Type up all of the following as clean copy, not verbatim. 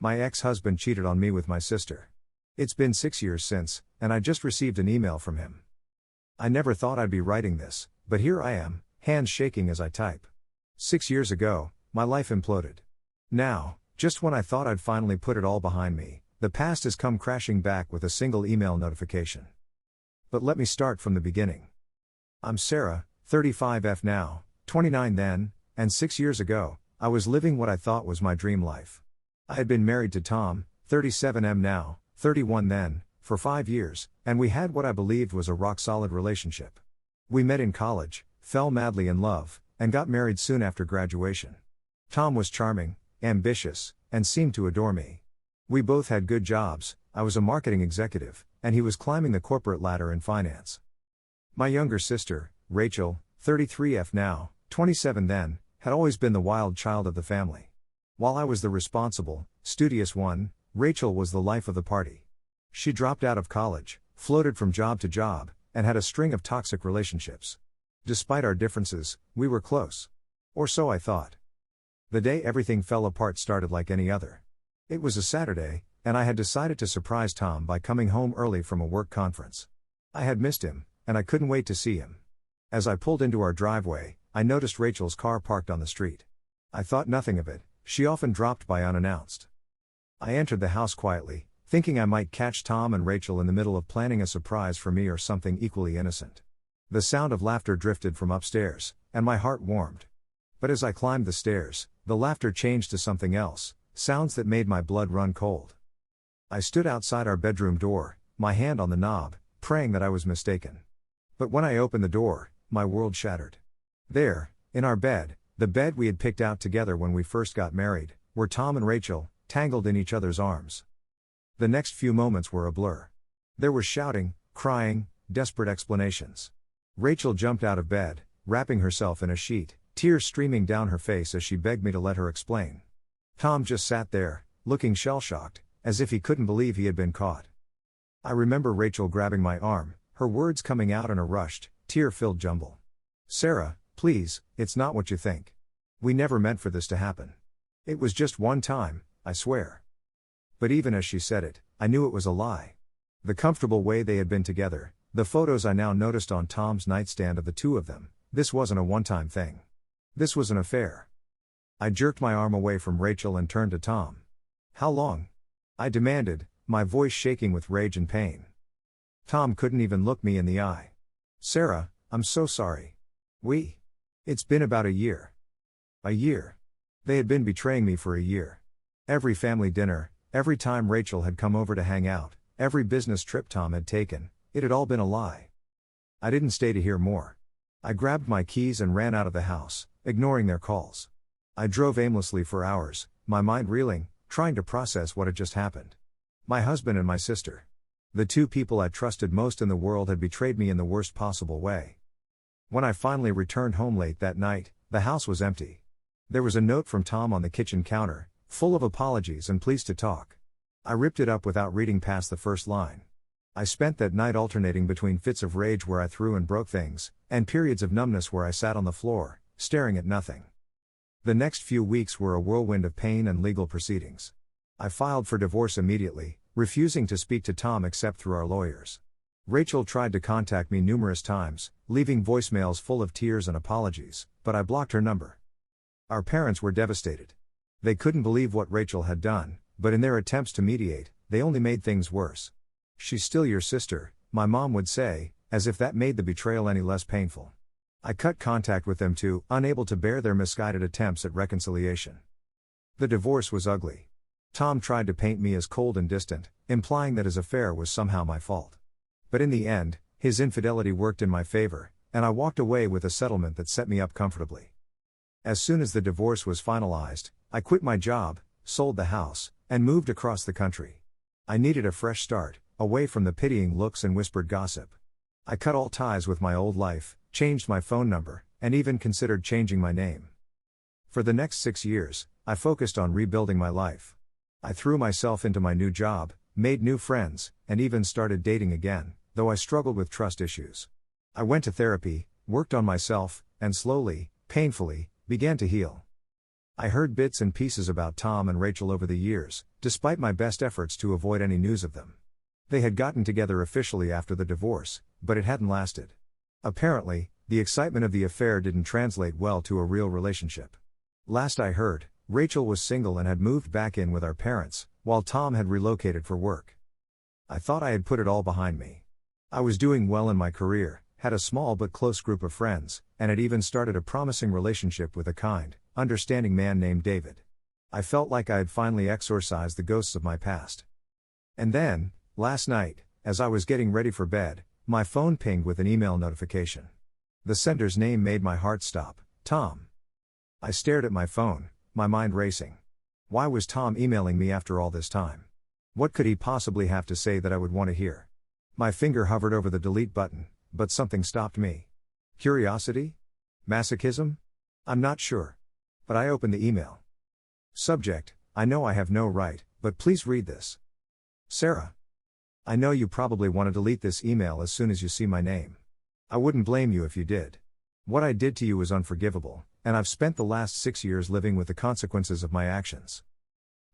My ex-husband cheated on me with my sister. It's been 6 years since, and I just received an email from him. I never thought I'd be writing this, but here I am, hands shaking as I type. 6 years ago, my life imploded. Now, just when I thought I'd finally put it all behind me, the past has come crashing back with a single email notification. But let me start from the beginning. I'm Sarah, 35F now, 29 then, and 6 years ago, I was living what I thought was my dream life. I had been married to Tom, 37M now, 31 then, for 5 years, and we had what I believed was a rock-solid relationship. We met in college, fell madly in love, and got married soon after graduation. Tom was charming, ambitious, and seemed to adore me. We both had good jobs. I was a marketing executive, and he was climbing the corporate ladder in finance. My younger sister, Rachel, 33F now, 27 then, had always been the wild child of the family. While I was the responsible, studious one, Rachel was the life of the party. She dropped out of college, floated from job to job, and had a string of toxic relationships. Despite our differences, we were close. Or so I thought. The day everything fell apart started like any other. It was a Saturday, and I had decided to surprise Tom by coming home early from a work conference. I had missed him, and I couldn't wait to see him. As I pulled into our driveway, I noticed Rachel's car parked on the street. I thought nothing of it. She often dropped by unannounced. I entered the house quietly, thinking I might catch Tom and Rachel in the middle of planning a surprise for me or something equally innocent. The sound of laughter drifted from upstairs, and my heart warmed. But as I climbed the stairs, the laughter changed to something else, sounds that made my blood run cold. I stood outside our bedroom door, my hand on the knob, praying that I was mistaken. But when I opened the door, my world shattered. There, in our bed, the bed we had picked out together when we first got married, were Tom and Rachel, tangled in each other's arms. The next few moments were a blur. There was shouting, crying, desperate explanations. Rachel jumped out of bed, wrapping herself in a sheet, tears streaming down her face as she begged me to let her explain. Tom just sat there, looking shell-shocked, as if he couldn't believe he had been caught. I remember Rachel grabbing my arm, her words coming out in a rushed, tear-filled jumble. "Sarah, please, it's not what you think. We never meant for this to happen. It was just one time, I swear." But even as she said it, I knew it was a lie. The comfortable way they had been together, the photos I now noticed on Tom's nightstand of the two of them, this wasn't a one-time thing. This was an affair. I jerked my arm away from Rachel and turned to Tom. "How long?" I demanded, my voice shaking with rage and pain. Tom couldn't even look me in the eye. "Sarah, I'm so sorry. It's been about a year." A year. They had been betraying me for a year. Every family dinner, every time Rachel had come over to hang out, every business trip Tom had taken, it had all been a lie. I didn't stay to hear more. I grabbed my keys and ran out of the house, ignoring their calls. I drove aimlessly for hours, my mind reeling, trying to process what had just happened. My husband and my sister. The two people I trusted most in the world had betrayed me in the worst possible way. When I finally returned home late that night, the house was empty. There was a note from Tom on the kitchen counter, full of apologies and pleas to talk. I ripped it up without reading past the first line. I spent that night alternating between fits of rage where I threw and broke things, and periods of numbness where I sat on the floor, staring at nothing. The next few weeks were a whirlwind of pain and legal proceedings. I filed for divorce immediately, refusing to speak to Tom except through our lawyers. Rachel tried to contact me numerous times, leaving voicemails full of tears and apologies, but I blocked her number. Our parents were devastated. They couldn't believe what Rachel had done, but in their attempts to mediate, they only made things worse. "She's still your sister," my mom would say, as if that made the betrayal any less painful. I cut contact with them too, unable to bear their misguided attempts at reconciliation. The divorce was ugly. Tom tried to paint me as cold and distant, implying that his affair was somehow my fault. But in the end, his infidelity worked in my favor, and I walked away with a settlement that set me up comfortably. As soon as the divorce was finalized, I quit my job, sold the house, and moved across the country. I needed a fresh start, away from the pitying looks and whispered gossip. I cut all ties with my old life, changed my phone number, and even considered changing my name. For the next 6 years, I focused on rebuilding my life. I threw myself into my new job, made new friends, and even started dating again, though I struggled with trust issues. I went to therapy, worked on myself, and slowly, painfully, began to heal. I heard bits and pieces about Tom and Rachel over the years, despite my best efforts to avoid any news of them. They had gotten together officially after the divorce, but it hadn't lasted. Apparently, the excitement of the affair didn't translate well to a real relationship. Last I heard, Rachel was single and had moved back in with our parents, while Tom had relocated for work. I thought I had put it all behind me. I was doing well in my career, had a small but close group of friends, and had even started a promising relationship with a kind, understanding man named David. I felt like I had finally exorcised the ghosts of my past. And then, last night, as I was getting ready for bed, my phone pinged with an email notification. The sender's name made my heart stop, Tom. I stared at my phone, my mind racing. Why was Tom emailing me after all this time? What could he possibly have to say that I would want to hear? My finger hovered over the delete button, but something stopped me. Curiosity? Masochism? I'm not sure. But I opened the email. Subject: I know I have no right, but please read this. Sarah. I know you probably want to delete this email as soon as you see my name. I wouldn't blame you if you did. What I did to you is unforgivable, and I've spent the last 6 years living with the consequences of my actions.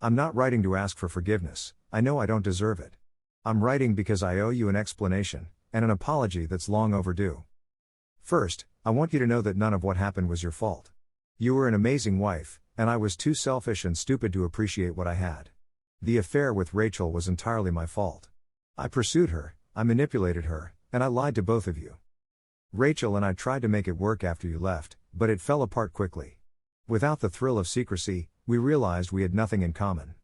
I'm not writing to ask for forgiveness, I know I don't deserve it. I'm writing because I owe you an explanation, and an apology that's long overdue. First, I want you to know that none of what happened was your fault. You were an amazing wife, and I was too selfish and stupid to appreciate what I had. The affair with Rachel was entirely my fault. I pursued her, I manipulated her, and I lied to both of you. Rachel and I tried to make it work after you left, but it fell apart quickly. Without the thrill of secrecy, we realized we had nothing in common.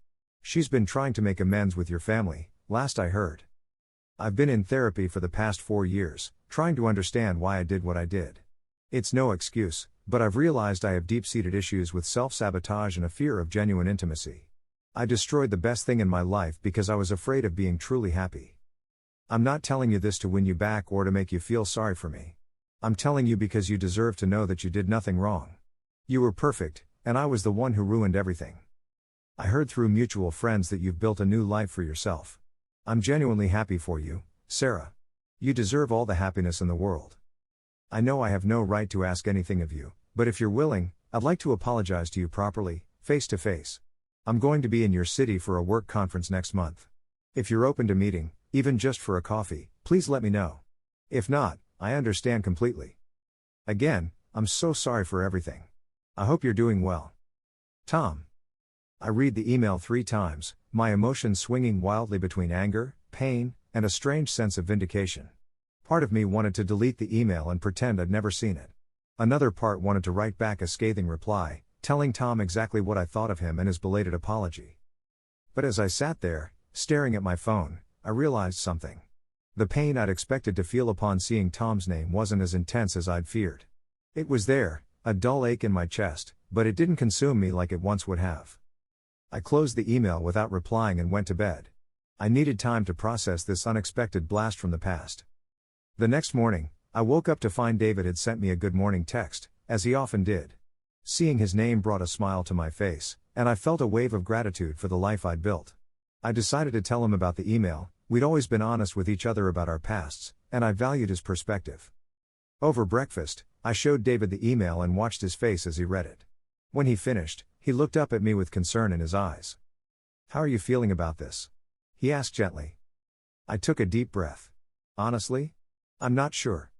She's been trying to make amends with your family, last I heard. I've been in therapy for the past 4 years, trying to understand why I did what I did. It's no excuse, but I've realized I have deep-seated issues with self-sabotage and a fear of genuine intimacy. I destroyed the best thing in my life because I was afraid of being truly happy. I'm not telling you this to win you back or to make you feel sorry for me. I'm telling you because you deserve to know that you did nothing wrong. You were perfect, and I was the one who ruined everything. I heard through mutual friends that you've built a new life for yourself. I'm genuinely happy for you, Sarah. You deserve all the happiness in the world. I know I have no right to ask anything of you, but if you're willing, I'd like to apologize to you properly, face to face. I'm going to be in your city for a work conference next month. If you're open to meeting, even just for a coffee, please let me know. If not, I understand completely. Again, I'm so sorry for everything. I hope you're doing well. Tom. I read the email 3 times, my emotions swinging wildly between anger, pain, and a strange sense of vindication. Part of me wanted to delete the email and pretend I'd never seen it. Another part wanted to write back a scathing reply, telling Tom exactly what I thought of him and his belated apology. But as I sat there, staring at my phone, I realized something. The pain I'd expected to feel upon seeing Tom's name wasn't as intense as I'd feared. It was there, a dull ache in my chest, but it didn't consume me like it once would have. I closed the email without replying and went to bed. I needed time to process this unexpected blast from the past. The next morning, I woke up to find David had sent me a good morning text, as he often did. Seeing his name brought a smile to my face, and I felt a wave of gratitude for the life I'd built. I decided to tell him about the email. We'd always been honest with each other about our pasts, and I valued his perspective. Over breakfast, I showed David the email and watched his face as he read it. When he finished, he looked up at me with concern in his eyes. "How are you feeling about this?" he asked gently. I took a deep breath. Honestly? I'm not sure.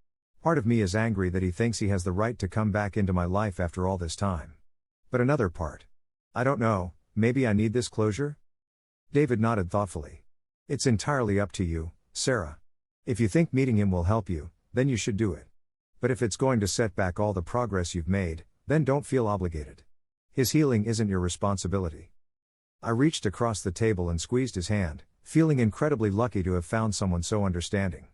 Part of me is angry that he thinks he has the right to come back into my life after all this time. But another part. I don't know, maybe I need this closure? David nodded thoughtfully. It's entirely up to you, Sarah. If you think meeting him will help you, then you should do it. But if it's going to set back all the progress you've made, then don't feel obligated. His healing isn't your responsibility. I reached across the table and squeezed his hand, feeling incredibly lucky to have found someone so understanding.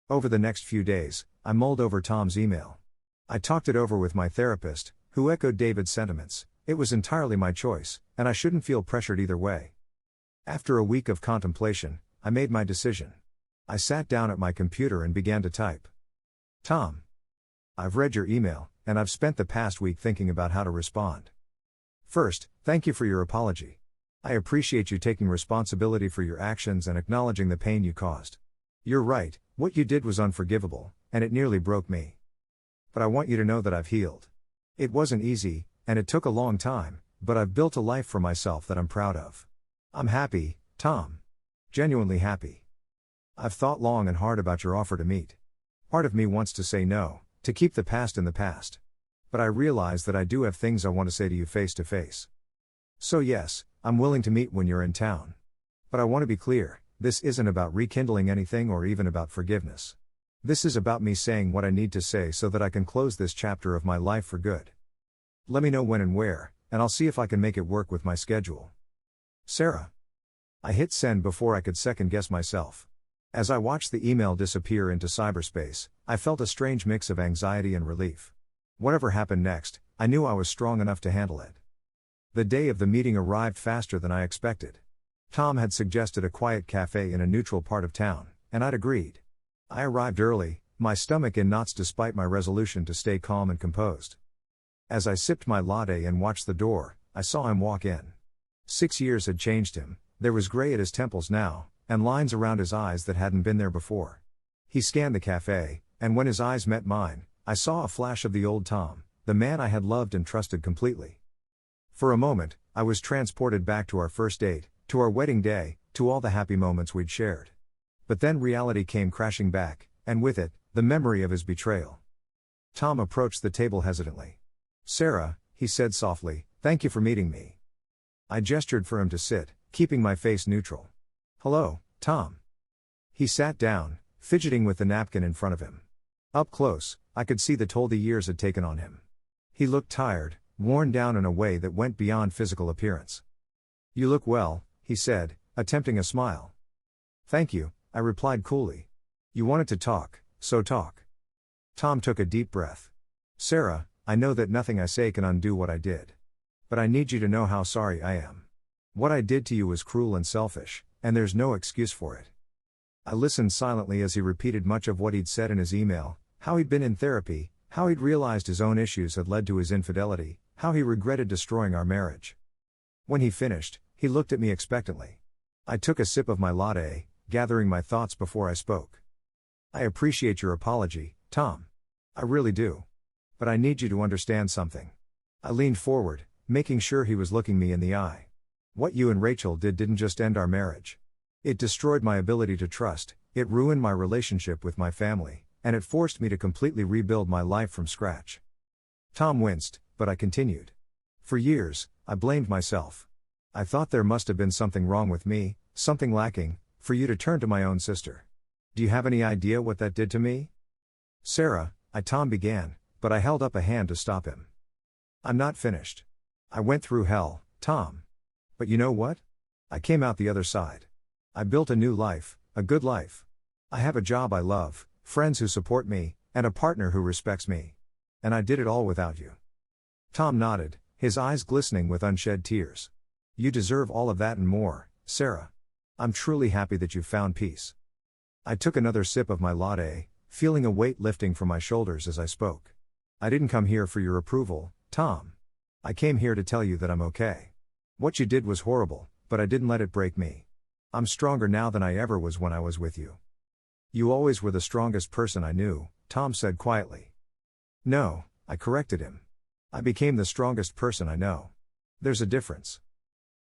Over the next few days, I mulled over Tom's email. I talked it over with my therapist, who echoed David's sentiments. It was entirely my choice, and I shouldn't feel pressured either way. After a week of contemplation, I made my decision. I sat down at my computer and began to type. Tom. I've read your email, and I've spent the past week thinking about how to respond. First, thank you for your apology. I appreciate you taking responsibility for your actions and acknowledging the pain you caused. You're right, what you did was unforgivable, and it nearly broke me. But I want you to know that I've healed. It wasn't easy, and it took a long time, but I've built a life for myself that I'm proud of. I'm happy, Tom. Genuinely happy. I've thought long and hard about your offer to meet. Part of me wants to say no, to keep the past in the past. But I realize that I do have things I want to say to you face to face. So yes, I'm willing to meet when you're in town. But I want to be clear, this isn't about rekindling anything or even about forgiveness. This is about me saying what I need to say so that I can close this chapter of my life for good. Let me know when and where, and I'll see if I can make it work with my schedule. Sarah. I hit send before I could second guess myself. As I watched the email disappear into cyberspace, I felt a strange mix of anxiety and relief. Whatever happened next, I knew I was strong enough to handle it. The day of the meeting arrived faster than I expected. Tom had suggested a quiet cafe in a neutral part of town, and I'd agreed. I arrived early, my stomach in knots despite my resolution to stay calm and composed. As I sipped my latte and watched the door, I saw him walk in. 6 years had changed him, there was gray at his temples now, and lines around his eyes that hadn't been there before. He scanned the cafe, and when his eyes met mine, I saw a flash of the old Tom, the man I had loved and trusted completely. For a moment, I was transported back to our first date, to our wedding day, to all the happy moments we'd shared. But then reality came crashing back, and with it, the memory of his betrayal. Tom approached the table hesitantly. Sarah, he said softly, thank you for meeting me. I gestured for him to sit, keeping my face neutral. Hello, Tom. He sat down, fidgeting with the napkin in front of him. Up close, I could see the toll the years had taken on him. He looked tired, worn down in a way that went beyond physical appearance. You look well, he said, attempting a smile. Thank you, I replied coolly. You wanted to talk, so talk. Tom took a deep breath. Sarah, I know that nothing I say can undo what I did. But I need you to know how sorry I am. What I did to you was cruel and selfish, and there's no excuse for it. I listened silently as he repeated much of what he'd said in his email, how he'd been in therapy, how he'd realized his own issues had led to his infidelity, how he regretted destroying our marriage. When he finished, he looked at me expectantly. I took a sip of my latte, gathering my thoughts before I spoke. I appreciate your apology, Tom. I really do. But I need you to understand something. I leaned forward, making sure he was looking me in the eye. What you and Rachel didn't just end our marriage. It destroyed my ability to trust, it ruined my relationship with my family, and it forced me to completely rebuild my life from scratch. Tom winced, but I continued. For years, I blamed myself. I thought there must have been something wrong with me, something lacking, for you to turn to my own sister. Do you have any idea what that did to me? Sarah, Tom began, but I held up a hand to stop him. I'm not finished. I went through hell, Tom. But you know what? I came out the other side. I built a new life, a good life. I have a job I love, friends who support me, and a partner who respects me. And I did it all without you. Tom nodded, his eyes glistening with unshed tears. You deserve all of that and more, Sarah. I'm truly happy that you found peace. I took another sip of my latte, feeling a weight lifting from my shoulders as I spoke. I didn't come here for your approval, Tom. I came here to tell you that I'm okay. What you did was horrible, but I didn't let it break me. I'm stronger now than I ever was when I was with you. You always were the strongest person I knew, Tom said quietly. No, I corrected him. I became the strongest person I know. There's a difference.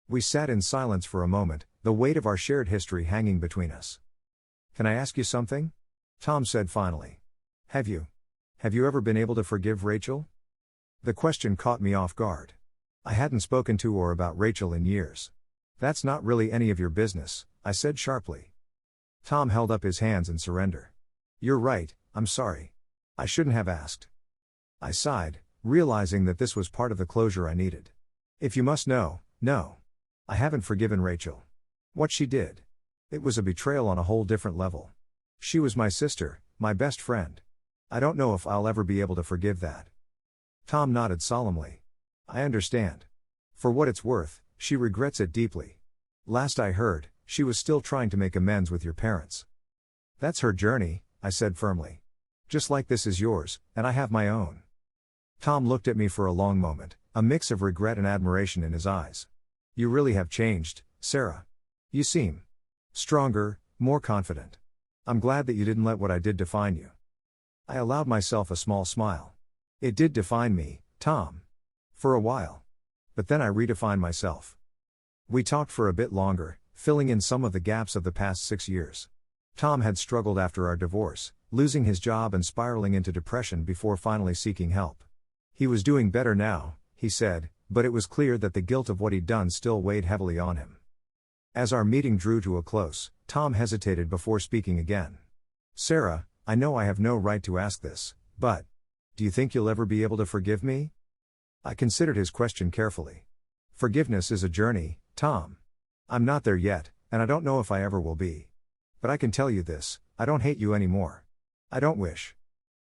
We sat in silence for a moment, the weight of our shared history hanging between us. Can I ask you something? Tom said finally. Have you ever been able to forgive Rachel? The question caught me off guard. I hadn't spoken to or about Rachel in years. That's not really any of your business, I said sharply. Tom held up his hands in surrender. You're right, I'm sorry. I shouldn't have asked. I sighed, realizing that this was part of the closure I needed. If you must know, no. I haven't forgiven Rachel. What she did. It was a betrayal on a whole different level. She was my sister, my best friend. I don't know if I'll ever be able to forgive that. Tom nodded solemnly. I understand. For what it's worth, she regrets it deeply. Last I heard, she was still trying to make amends with your parents. That's her journey, I said firmly. Just like this is yours, and I have my own. Tom looked at me for a long moment, a mix of regret and admiration in his eyes. You really have changed, Sarah. You seem stronger, more confident. I'm glad that you didn't let what I did define you. I allowed myself a small smile. It did define me, Tom. For a while. But then I redefined myself. We talked for a bit longer, filling in some of the gaps of the past 6 years. Tom had struggled after our divorce, losing his job and spiraling into depression before finally seeking help. He was doing better now, he said, but it was clear that the guilt of what he'd done still weighed heavily on him. As our meeting drew to a close, Tom hesitated before speaking again. Sarah, I know I have no right to ask this, but do you think you'll ever be able to forgive me? I considered his question carefully. Forgiveness is a journey, Tom. I'm not there yet, and I don't know if I ever will be. But I can tell you this, I don't hate you anymore. I don't wish